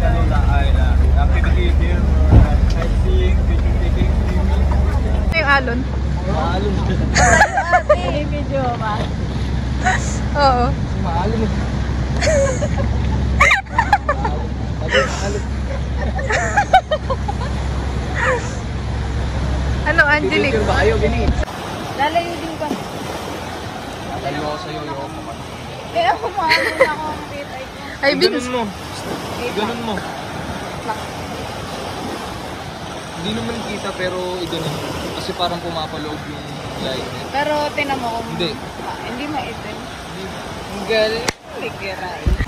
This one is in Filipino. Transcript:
kanila ay activity sightseeing, picture taking, swimming. Ano yung alon? Maalon. Ate, video ba? Oo. Maalon. Ano, Angelique? Picture ba kayo, Gini? Lalayo din ba? Tayo ako sa'yo, yoko. Kaya kumaano na ako ang kitay ko. Ay, Vince. Ganun mo. Ganun mo. Hindi naman kita pero iganon mo. Kasi parang pumapaloob yung light. Pero tinan mo kung... Hindi. Hindi maitim. Galing. Likiray.